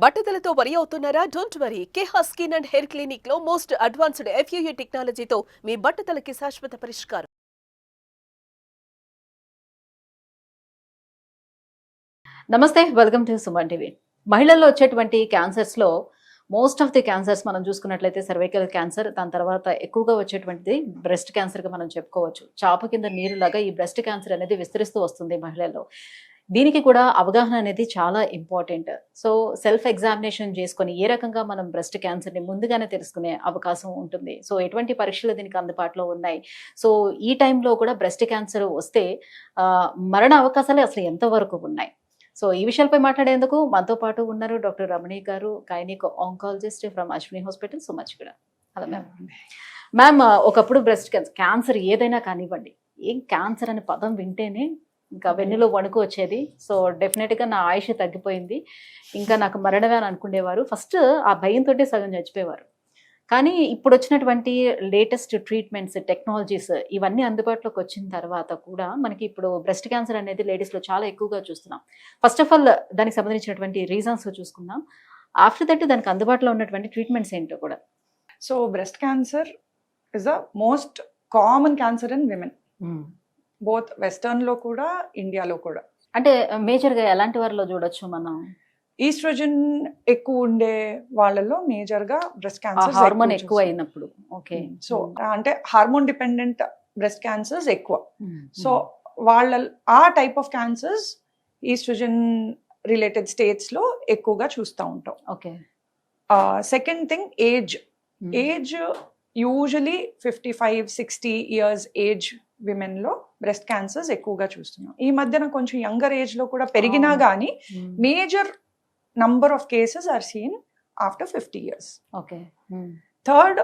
బట్టతలతో వరి అవుతున్నారా? Don't worry. Keha skin and hair clinic లో మోస్ట్ అడ్వాన్స్డ్ FUE టెక్నాలజీతో మీ బట్టతలకి శాశ్వత పరిష్కారం. నమస్తే, వెల్కమ్ టు సుమన్ టీవీ. మహిళల్లో వచ్చేటువంటి క్యాన్సర్స్లో మోస్ట్ ఆఫ్ ది క్యాన్సర్స్ మనం చూసుకున్నట్లయితే సర్వైకల్ క్యాన్సర్, దాని తర్వాత ఎక్కువగా వచ్చేటువంటిది బ్రెస్ట్ క్యాన్సర్గా మనం చెప్పుకోవచ్చు. చాప కింద నీరులాగా ఈ బ్రెస్ట్ క్యాన్సర్ అనేది విస్తరిస్తూ వస్తుంది మహిళల్లో. దీనికి కూడా అవగాహన అనేది చాలా ఇంపార్టెంట్. సో సెల్ఫ్ ఎగ్జామినేషన్ చేసుకొని ఏ రకంగా మనం బ్రెస్ట్ క్యాన్సర్ని ముందుగానే తెలుసుకునే అవకాశం ఉంటుంది. సో ఎటువంటి పరీక్షలు దీనికి అందుబాటులో ఉన్నాయి. సో ఈ టైంలో కూడా బ్రెస్ట్ క్యాన్సర్ వస్తే మరణ అవకాశాలు అసలు ఎంతవరకు ఉన్నాయి? సో ఈ విషయాలపై మాట్లాడేందుకు మనతో పాటు ఉన్నారు డాక్టర్ రమణి గారు, gynaec oncologist from Ashwini hospital, Somajiguda. Hello ma'am. Ma'am, ఒకప్పుడు బ్రెస్ట్ క్యాన్సర్ ఏదైనా కానివ్వండి, ఏం క్యాన్సర్ అనే పదం వింటేనే ఇంకా వెన్నులో వణుకు వచ్చేది. సో డెఫినెట్గా నా ఆయుష్ తగ్గిపోయింది, ఇంకా నాకు మరణమే అని అనుకునేవారు. ఫస్ట్ ఆ భయంతో సగం చచ్చిపోయేవారు. కానీ ఇప్పుడు వచ్చినటువంటి లేటెస్ట్ ట్రీట్మెంట్స్, టెక్నాలజీస్ ఇవన్నీ అందుబాటులోకి వచ్చిన తర్వాత కూడా మనకి ఇప్పుడు బ్రెస్ట్ క్యాన్సర్ అనేది లేడీస్లో చాలా ఎక్కువగా చూస్తున్నాం. ఫస్ట్ ఆఫ్ ఆల్ దానికి సంబంధించినటువంటి రీజన్స్ చూసుకుందాం. ఆఫ్టర్ దట్ దానికి అందుబాటులో ఉన్నటువంటి ట్రీట్మెంట్స్ ఏంటో కూడా. So breast cancer is the most common cancer in women, both western లో కూడా ఇండియాలో కూడా. అంటే మేజర్గా ఎలాంటి వారిలో చూడొచ్చు మనం? ఈస్ట్రోజన్ ఎక్కువ ఉండే వాళ్ళలో మేజర్ గా బ్రెస్ట్ క్యాన్సర్, హార్మోన్ ఎక్కువ అయినప్పుడు. ఓకే. సో అంటే హార్మోన్ డిపెండెంట్ బ్రెస్ట్ క్యాన్సర్స్ ఎక్కువ. సో వాళ్ళ ఆ type of cancers estrogen related states లో ఎక్కువగా చూస్తూ ఉంటాం. Okay. Second thing, age usually 55-60 years age women లో బ్రెస్ట్ క్యాన్సర్స్ ఎక్కువగా చూస్తున్నాం. ఈ మధ్యన కొంచెం యంగర్ ఏజ్ లో కూడా పెరిగినా గానీ major number of cases are seen after 50 years. Okay. Third,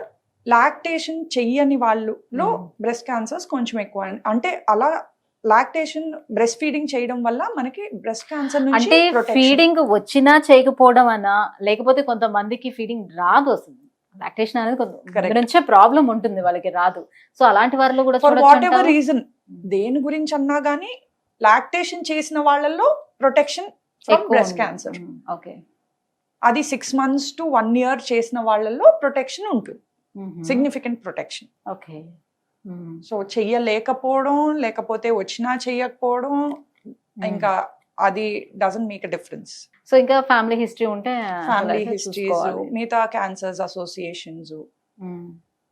lactation చెయ్యని వాళ్ళలో బ్రెస్ట్ క్యాన్సర్స్ కొంచెం ఎక్కువ. అంటే అలా లాక్టేషన్, బ్రెస్ట్ ఫీడింగ్ చేయడం వల్ల మనకి బ్రెస్ట్ క్యాన్సర్ నుంచి అంటే ఫీడింగ్ వచ్చినా చేయకపోవడం అన్నా, లేకపోతే కొంతమందికి ఫీడింగ్ రాదు, వస్తుంది లాక్టేషన్ అనేది కొంచెం ప్రాబ్లం ఉంటుంది, వాళ్ళకి రాదు. సో అలాంటి వారిలో కూడా ఫర్ వాట్ ఎవర్ రీజన్, దేని గురించి అన్నా గానీ లాక్టేషన్ చేసిన వాళ్ళలో protection from breast cancer. Okay. అది 6 months to 1 year చేసిన వాళ్ళలో ప్రొటెక్షన్ ఉంటుంది, సిగ్నిఫికెంట్ ప్రొటెక్షన్. ఓకే. సో చెయ్యలేకపోవడం, లేకపోతే వచ్చినా చెయ్యకపోవడం, ఇంకా అది doesn't make a difference. So ఇంకా ఫ్యామిలీ హిస్టరీ ఉంటే, ఫ్యామిలీ హిస్టరీస్, మిగతా క్యాన్సర్స్ అసోసియేషన్స్,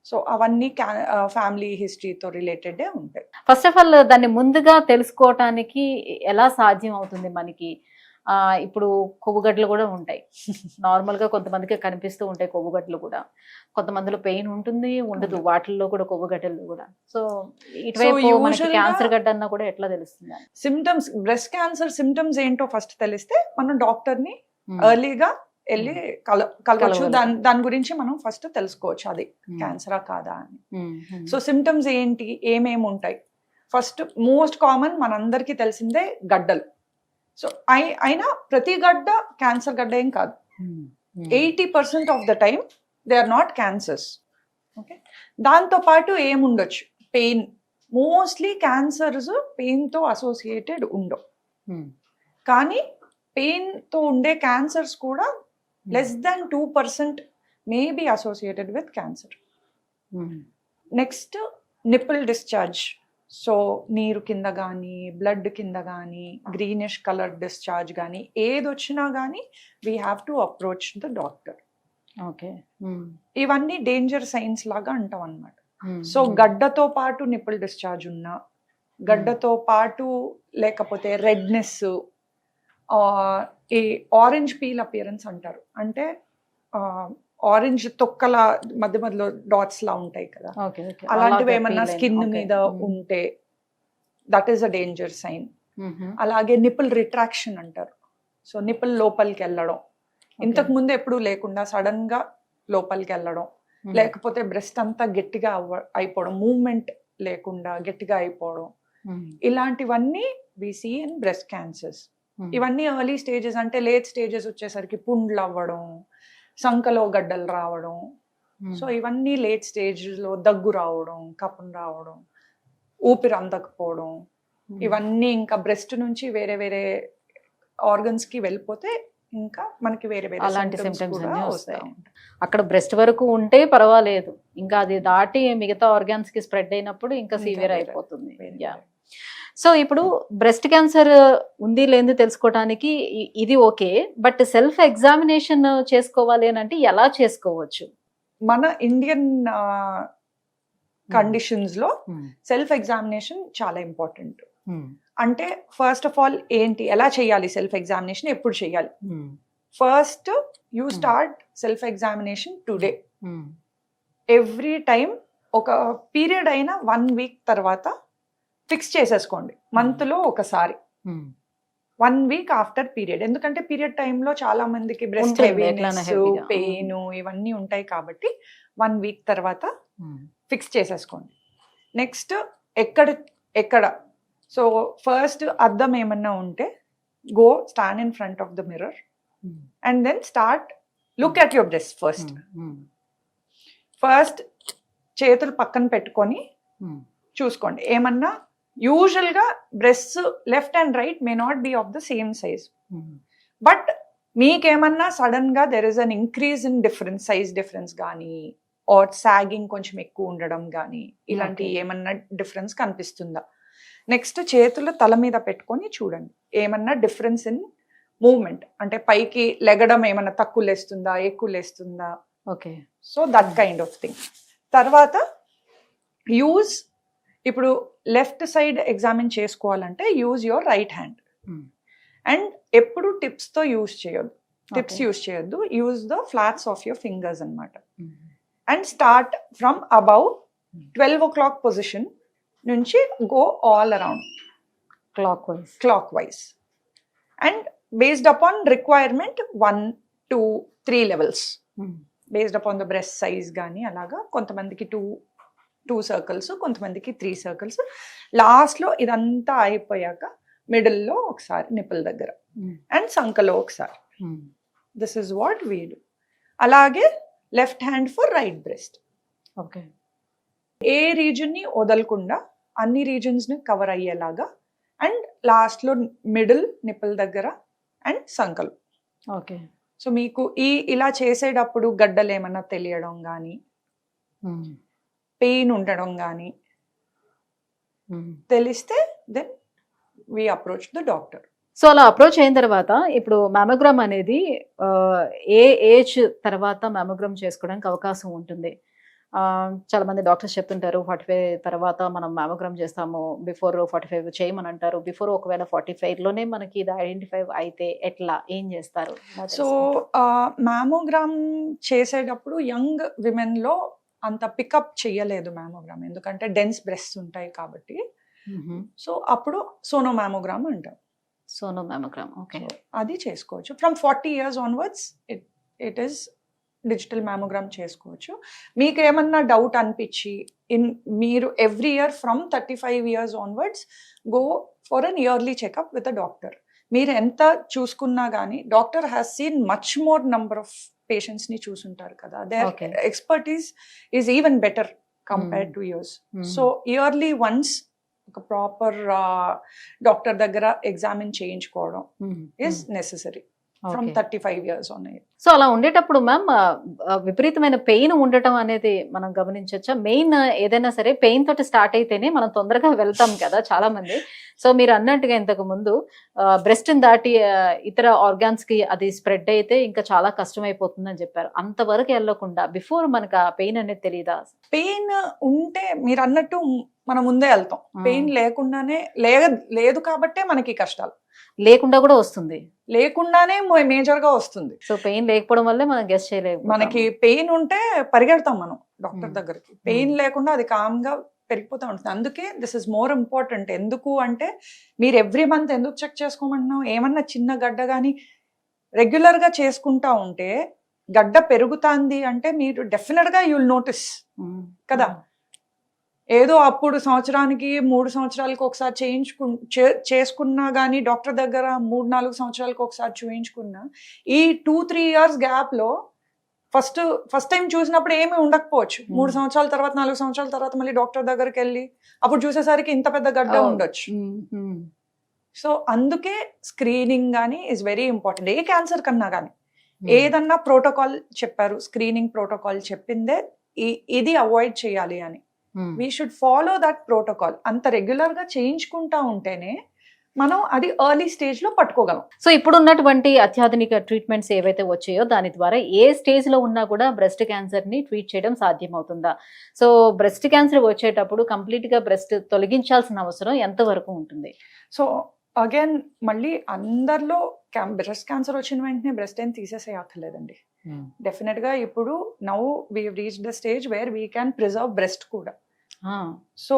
సో అవన్నీ ఫ్యామిలీ హిస్టరీతో రిలేటెడ్ ఉంటాయి. ఫస్ట్ ఆఫ్ ఆల్ దాన్ని ముందుగా తెలుసుకోవటానికి ఎలా సాధ్యం అవుతుంది మనకి? ఇప్పుడు కొవ్వుగడ్డలు కూడా ఉంటాయి, నార్మల్ గా కొంతమందికి కనిపిస్తూ ఉంటాయి కొవ్వుగడ్డలు కూడా. కొంతమందిలో పెయిన్ ఉంటుంది, ఉండదు, వాటిల్లో కూడా కొవ్వుగడ్డలు కూడా. సో ఇటువైపు క్యాన్సర్ గడ్డ అన్నా కూడా ఎట్లా తెలుస్తుంది? సిమ్టమ్స్, బ్రెస్ట్ క్యాన్సర్ సిమ్టమ్స్ ఏంటో ఫస్ట్ తెలిస్తే మనం డాక్టర్ ని ఎర్లీగా వెళ్ళి కలవచ్చు. దాని గురించి మనం ఫస్ట్ తెలుసుకోవచ్చు అది క్యాన్సరా కాదా అని. సో సిమ్టమ్స్ ఏంటి, ఏమేమి ఉంటాయి? ఫస్ట్ మోస్ట్ కామన్ మనందరికీ తెలిసిందే గడ్డలు. సో అయినా ప్రతి గడ్డ క్యాన్సర్ గడ్డ ఏం కాదు. 80% of the time they are not cancers. Okay. దాంతో పాటు ఏముండొచ్చు, పెయిన్. మోస్ట్లీ క్యాన్సర్స్ పెయిన్ తో అసోసియేటెడ్ ఉండవు, కానీ పెయిన్ తో ఉండే క్యాన్సర్స్ కూడా less than 2% may be associated with cancer. Next, nipple discharge. So నీరు కింద కానీ, బ్లడ్ కింద కానీ, గ్రీనిష్ కలర్ డిశ్చార్జ్ కానీ ఏది వచ్చినా కానీ we have to approach the doctor. Okay. ఇవన్నీ డేంజర్ సైన్స్ లాగా అంటాం అన్నమాట. సో గడ్డతో పాటు నిప్పుల్ డిశ్చార్జ్ ఉన్నా, గడ్డతో పాటు లేకపోతే రెడ్నెస్, ఈ ఆరెంజ్ పీల్ అపియరెన్స్ అంటారు, అంటే ఆరెంజ్ తొక్కల మధ్య మధ్యలో డాట్స్ లా ఉంటాయి కదా, అలాంటివి ఏమన్నా స్కిన్ మీద ఉంటే that is a danger sign. అలాగే నిపుల్ రిట్రాక్షన్ అంటారు. సో నిపుల్ లోపలికి వెళ్ళడం, ఇంతకు ముందు ఎప్పుడూ లేకుండా సడన్ గా లోపలికి వెళ్ళడం, లేకపోతే బ్రెస్ట్ అంతా గట్టిగా అయిపోవడం, మూవ్మెంట్ లేకుండా గట్టిగా అయిపోవడం, ఇలాంటివన్నీ we see in breast cancers. ఇవన్నీ ఎర్లీ స్టేజెస్. అంటే లేట్ స్టేజెస్ వచ్చేసరికి పుండ్లు అవ్వడం, సంకలో గడ్డలు రావడం, సో ఇవన్నీ లేట్ స్టేజ్లో దగ్గు రావడం, కఫం రావడం, ఊపిరి అందకపోవడం, ఇవన్నీ ఇంకా బ్రెస్ట్ నుంచి వేరే వేరే ఆర్గన్స్ కి వెళ్ళిపోతే ఇంకా మనకి వేరే వేరే అలాంటి symptoms symptoms కూడా అన్నీ వస్తూ వస్తాయి. ఉంటాయి. అక్కడ బ్రెస్ట్ వరకు ఉంటే పర్వాలేదు, ఇంకా అది దాటి మిగతా ఆర్గాన్స్ కి స్ప్రెడ్ అయినప్పుడు ఇంకా ఇంకా సివియర్ వేరే- అయిపోతుంది. వేరే యా. వేరే. సో ఇప్పుడు బ్రెస్ట్ క్యాన్సర్ ఉంది లేని తెలుసుకోవడానికి ఇది ఓకే, బట్ సెల్ఫ్ ఎగ్జామినేషన్ చేసుకోవాలి అని అంటే ఎలా చేసుకోవచ్చు? మన ఇండియన్ కండిషన్స్ లో సెల్ఫ్ ఎగ్జామినేషన్ చాలా ఇంపార్టెంట్. అంటే ఫస్ట్ ఆఫ్ ఆల్ ఏంటి, ఎలా చేయాలి సెల్ఫ్ ఎగ్జామినేషన్, ఎప్పుడు చేయాలి? First you start self examination today. Every time ఒక పీరియడ్ అయినా 1 week తర్వాత ఫిక్స్ చేసేసుకోండి, మంత్ లో ఒకసారి 1 week ఆఫ్టర్ పీరియడ్. ఎందుకంటే పీరియడ్ టైంలో చాలా మందికి బ్రెస్ట్ ఉంటుంది, హెవీనెస్, ఎట్లైనా heavyగా. పెయిన్ ఇవన్నీ ఉంటాయి కాబట్టి 1 week తర్వాత ఫిక్స్ చేసేసుకోండి. నెక్స్ట్ ఎక్కడ సో ఫస్ట్ అద్దం ఏమన్నా ఉంటే go stand in front of the mirror and then start look at your breast. First చేతులు పక్కన పెట్టుకొని చూసుకోండి. ఏమన్నా యూజువల్గా breast left and right may not be of the same size, but మీకేమన్నా సడన్ గా there is an increase in difference, size difference కానీ are sagging కొంచెం ఎక్కువ ఉండడం కానీ ఇలాంటి Okay. ఏమన్నా డిఫరెన్స్ కనిపిస్తుందా? నెక్స్ట్ చేతులు తల మీద పెట్టుకొని చూడండి, ఏమన్నా డిఫరెన్స్ ఇన్ మూవ్మెంట్, అంటే పైకి లెగడం ఏమన్నా తక్కువ లేస్తుందా, ఎక్కువ లేస్తుందా? Okay. So that kind of thing. తర్వాత యూజ్, ఇప్పుడు లెఫ్ట్ సైడ్ ఎగ్జామిన్ చేసుకోవాలంటే use your right hand. And ఎప్పుడు టిప్స్ తో యూజ్ చేయొద్దు, టిప్స్ Okay. యూజ్ చేయొద్దు, use the flats of your fingers అన్నమాట. And start from above 12 o'clock position నుంచి go all around clockwise. And based upon requirement 1, 2, 3 levels based upon the breast size కానీ అలాగా. కొంతమందికి 2 circles, కొంతమందికి 3 circles. లాస్ట్లో ఇదంతా అయిపోయాక మిడిల్లో ఒకసారి నిప్పుల దగ్గర అండ్ సంకలో ఒకసారి. This is what we do. అలాగే left hand for right breast. Okay. ఏ రీజన్ని వదలకుండా అన్ని రీజన్స్ని కవర్ అయ్యేలాగా. అండ్ లాస్ట్లో మిడిల్ నిప్పుల దగ్గర అండ్ సంకలు. ఓకే. సో మీకు ఇలా చేసేటప్పుడు గడ్డలు ఏమన్నా తెలియడం కానీ, పెయిన్ ఉండడం కానీ తెలిస్తే then we approach the doctor. So అలా అప్రోచ్ అయిన తర్వాత ఇప్పుడు మ్యామోగ్రామ్ అనేది ఏ ఏజ్ తర్వాత మ్యామోగ్రామ్ చేసుకోవడానికి అవకాశం ఉంటుంది? చాలా మంది డాక్టర్స్ చెప్తుంటారు 45 తర్వాత మనం మ్యామోగ్రామ్ చేస్తాము, బిఫోర్ 45 చేయమని అంటారు. బిఫోర్ ఒకవేళ 45 లోనే మనకి ఇది ఐడెంటిఫై అయితే ఎట్లా, ఏం చేస్తారు? సో మ్యామోగ్రామ్ చేసేటప్పుడు యంగ్ విమెన్లో అంత పికప్ చేయలేదు మ్యామోగ్రామ్, ఎందుకంటే డెన్స్ బ్రెస్ట్ ఉంటాయి కాబట్టి. సో అప్పుడు సోనో మ్యామోగ్రామ్ అంటాం. Sono mammogram. ఓకే. అది చేసుకోవచ్చు. From 40 years onwards it is digital mammogram చేసుకోవచ్చు. మీకు ఏమన్నా డౌట్ అనిపించి మీరు every year from 35 years onwards go for an yearly checkup with a doctor. మీరు ఎంత చూసుకున్నా కానీ doctor has seen much more number of patients ని చూసుంటారు కదా. There Okay. Expertise is even better compared to yours. So yearly once ఒక proper doctor దగ్గర examine చేయించుకోవడం is necessary from 35 years on. So అలా ఉండేటప్పుడు మ్యామ్ విపరీతమైన పెయిన్ ఉండటం అనేది మనం గమనించవచ్చా? మెయిన్ ఏదైనా సరే పెయిన్ తోటి స్టార్ట్ అయితేనే మనం తొందరగా వెళ్తాం కదా చాలా మంది. సో మీరు అన్నట్టుగా ఇంతకు ముందు బ్రెస్ట్ దాటి ఇతర ఆర్గాన్స్ కి అది స్ప్రెడ్ అయితే ఇంకా చాలా కష్టం అయిపోతుందని చెప్పారు. అంతవరకు వెళ్ళకుండా బిఫోర్ మనకు ఆ పెయిన్ అనేది తెలియదా? పెయిన్ ఉంటే మీరు అన్నట్టు మనం ముందే వెళ్తాం. పెయిన్ లేకుండానే లేదు కాబట్టే మనకి కష్టాలు. లేకుండా కూడా వస్తుంది, లేకుండానే మేజర్ గా వస్తుంది. సో పెయిన్ లేకపోవడం వల్లే మనం గెస్ చేయలేము. మనకి పెయిన్ ఉంటే పరిగెడతాం మనం డాక్టర్ దగ్గరికి. పెయిన్ లేకుండా అది కామ్ గా పెరిగిపోతూ ఉంటుంది. అందుకే దిస్ ఇస్ మోర్ ఇంపార్టెంట్. ఎందుకు అంటే మీరు ఎవ్రీ మంత్ ఎందుకు చెక్ చేసుకోమంటున్నాం? ఏమన్నా చిన్న గడ్డ కానీ రెగ్యులర్ గా చేసుకుంటా ఉంటే గడ్డ పెరుగుతాంది అంటే మీరు డెఫినెట్ గా యుల్ నోటీస్ కదా. ఏదో అప్పుడు సంవత్సరానికి 3 సంవత్సరాలకు ఒకసారి చేసుకున్నా కానీ డాక్టర్ దగ్గర 3-4 సంవత్సరాలకు ఒకసారి చూయించుకున్నా ఈ 2-3 years గ్యాప్ లో ఫస్ట్ టైం చూసినప్పుడు ఏమీ ఉండకపోవచ్చు. 3 సంవత్సరాల తర్వాత 4 సంవత్సరాల తర్వాత మళ్ళీ డాక్టర్ దగ్గరికి వెళ్ళి అప్పుడు చూసేసరికి ఇంత పెద్ద గడ్డ ఉండొచ్చు. సో అందుకే స్క్రీనింగ్ కానీ is very important. A cancer కన్నా కానీ ఏదన్నా ప్రోటోకాల్ చెప్పారు, స్క్రీనింగ్ ప్రోటోకాల్ చెప్పిందే ఇది అవాయిడ్ చేయాలి అని. We should follow that protocol. అంత రెగ్యులర్ గా చేయించుకుంటా ఉంటేనే మనం అది ఎర్లీ స్టేజ్ లో పట్టుకోగలం. సో ఇప్పుడు ఉన్నటువంటి అత్యాధునిక ట్రీట్మెంట్స్ ఏవైతే వచ్చాయో దాని ద్వారా ఏ స్టేజ్ లో ఉన్నా కూడా బ్రెస్ట్ క్యాన్సర్ ని ట్రీట్ చేయడం సాధ్యమవుతుందా? సో బ్రెస్ట్ క్యాన్సర్ వచ్చేటప్పుడు కంప్లీట్ గా బ్రెస్ట్ తొలగించాల్సిన అవసరం ఎంత వరకు ఉంటుంది? సో అగైన్ మళ్ళీ అందరిలో బ్రెస్ట్ క్యాన్సర్ వచ్చిన వెంటనే బ్రెస్ట్ ఏం తీసేసేయక్కర్లేదండి. డెఫినెట్ గా ఇప్పుడు now we reach the stage where we can preserve breast కూడా. సో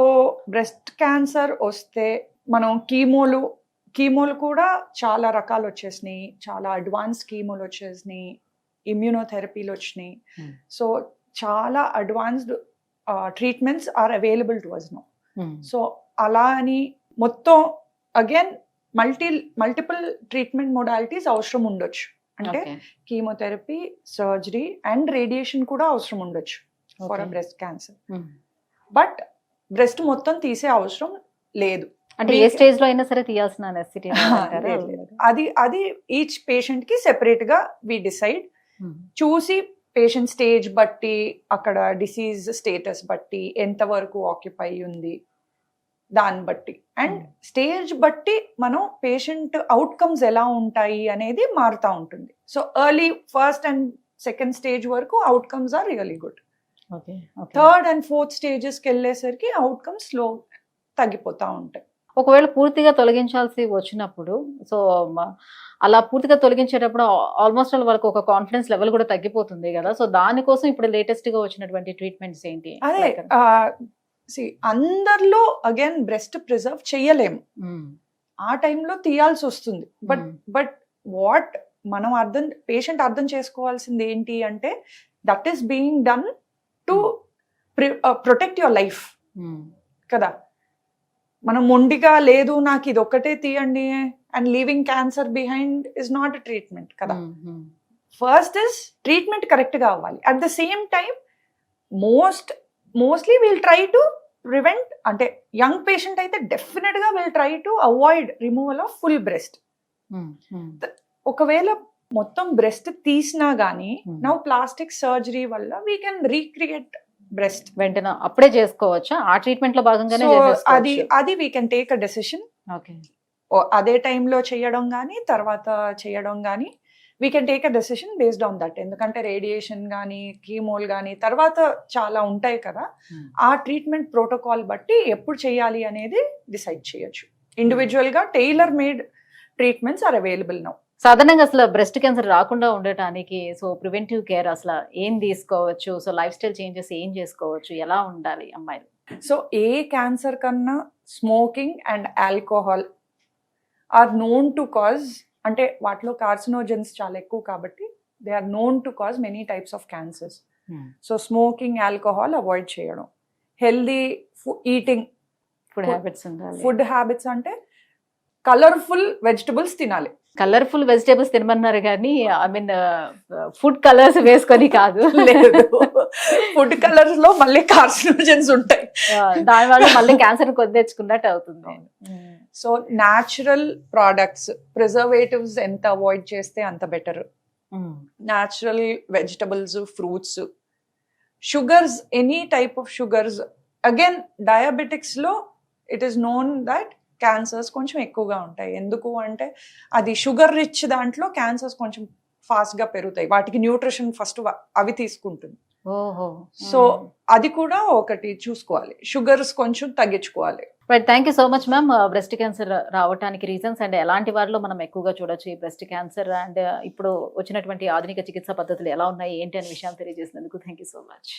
బ్రెస్ట్ క్యాన్సర్ వస్తే మనం కీమోలు కూడా చాలా రకాలు వచ్చేసినాయి, చాలా అడ్వాన్స్ కీమోలు వచ్చేసినాయి, ఇమ్యూనోథెరపీలు వచ్చినాయి. సో చాలా advanced treatments are available to us now. So అలా అని మొత్తం అగైన్ మల్టిపుల్ ట్రీట్మెంట్ మొడాలిటీస్ అవసరం ఉండొచ్చు. అంటే కీమోథెరపీ, సర్జరీ అండ్ రేడియేషన్ కూడా అవసరం ఉండొచ్చు for a breast cancer. But breast మొత్తం తీసే అవసరం లేదు. అంటే ఏ స్టేజ్ లో అయినా సరే తీయాల్సిన నెసెసిటీ అది ఈచ్ పేషెంట్ కి సెపరేట్ గా వి డిసైడ్. చూసి పేషెంట్ స్టేజ్ బట్టి, అక్కడ డిసీజ్ స్టేటస్ బట్టి, ఎంత వరకు ఆక్యుపై ఉంది దాన్ని బట్టి అండ్ స్టేజ్ బట్టి మనం పేషెంట్ అవుట్కమ్స్ ఎలా ఉంటాయి అనేది మారుతూ ఉంటుంది. So early first and second stage వరకు outcomes are really good. Third and ఫోర్త్ స్టేజెస్కి వెళ్ళేసరికి అవుట్కమ్స్ స్లో తగ్గిపోతూ ఉంటాయి. ఒకవేళ పూర్తిగా తొలగించాల్సి వచ్చినప్పుడు, సో అలా పూర్తిగా తొలగించేటప్పుడు ఆల్మోస్ట్ ఆల్ వాళ్ళకి ఒక కాన్ఫిడెన్స్ లెవెల్ కూడా తగ్గిపోతుంది కదా. సో దానికోసం ఇప్పుడు లేటెస్ట్ గా వచ్చినటువంటి ట్రీట్మెంట్స్ ఏంటి? అదే అందరిలో అగైన్ బ్రెస్ట్ ప్రిజర్వ్ చెయ్యలేము, ఆ టైంలో తీయాల్సి వస్తుంది. బట్ వాట్ మనం పేషెంట్ అర్థం చేసుకోవాల్సింది ఏంటి అంటే that is being done to protect your life కదా. మనం మొండిగా లేదు నాకు ఇది ఒక్కటే తీయండి and leaving cancer behind is not a treatment కదా. ఫస్ట్ ఇస్ ట్రీట్మెంట్ కరెక్ట్ గా అవ్వాలి. At the same time mostly will try to prevent. అంటే యంగ్ పేషెంట్ అయితే డెఫినెట్ గా will try to avoid removal of full breast. ఒకవేళ మొత్తం breast తీసినా గానీ నౌ ప్లాస్టిక్ సర్జరీ వల్ల వీ కెన్ రీక్రియేట్ బ్రెస్ట్. వెంటనే అప్పుడే చేసుకోవచ్చా? ఆ ట్రీట్మెంట్ లో భాగంగానే అది we can take a decision. అదే టైంలో చేయడం కానీ తర్వాత చేయడం కానీ we can take a decision based on that. ఎందుకంటే రేడియేషన్ కానీ కీమోల్ కానీ తర్వాత చాలా ఉంటాయి కదా, ఆ ట్రీట్మెంట్ ప్రోటోకాల్ బట్టి ఎప్పుడు చేయాలి అనేది డిసైడ్ చేయొచ్చు. ఇండివిజువల్ గా tailor made treatments are available now. సాధారణంగా అసలు బ్రెస్ట్ క్యాన్సర్ రాకుండా ఉండటానికి సో ప్రివెంటివ్ కేర్ అసలు ఏం తీసుకోవచ్చు? సో లైఫ్ స్టైల్ చేంజెస్ ఏం చేసుకోవచ్చు? ఎలా ఉండాలి అమ్మాయిలు? సో ఏ క్యాన్సర్ కన్నా smoking and alcohol are known to cause, అంటే వాటిలో కార్సినోజన్స్ చాలా ఎక్కువ కాబట్టి they are known to cause many types of cancers. So smoking, alcohol avoid చేయడం, హెల్దీ ఈటింగ్, ఫుడ్ హ్యాబిట్స్ అంటే కలర్ఫుల్ వెజిటబుల్స్ తినాలి. కలర్ఫుల్ వెజిటేబుల్స్ తినమన్నారు కానీ ఐ మీన్ ఫుడ్ కలర్స్ వేసుకొని కాదు. లేదు, ఫుడ్ కలర్స్ లో మళ్ళీ కార్సినోజన్స్ ఉంటాయి, దానివల్ల మళ్ళీ క్యాన్సర్ కొని తెచ్చుకున్నట్టు అవుతుంది. సో న్యాచురల్ ప్రోడక్ట్స్, ప్రిజర్వేటివ్స్ ఎంత అవాయిడ్ చేస్తే అంత better. Natural vegetables, fruits, sugars, any type of sugars. Again diabetics లో it is known that cancers కొంచెం ఎక్కువగా ఉంటాయి. ఎందుకు అంటే అది షుగర్ రిచ్ దాంట్లో క్యాన్సర్స్ కొంచెం ఫాస్ట్ గా పెరుగుతాయి, వాటికి న్యూట్రిషన్ ఫస్ట్ అవి తీసుకుంటుంది. సో అది కూడా ఒకటి చూసుకోవాలి, షుగర్స్ కొంచెం తగ్గించుకోవాలి. Right, thank you so much ma'am. Breast cancer రావడానికి రీజన్స్ అండ్ ఎలాంటి వారిలో మనం ఎక్కువగా చూడొచ్చు ఈ బ్రెస్ట్ క్యాన్సర్, అండ్ ఇప్పుడు వచ్చినటువంటి ఆధునిక చికిత్సా పద్ధతులు ఎలా ఉన్నాయి ఏంటి అనే విషయాలు తెలియజేసినందుకు థ్యాంక్ యూ సో మచ్.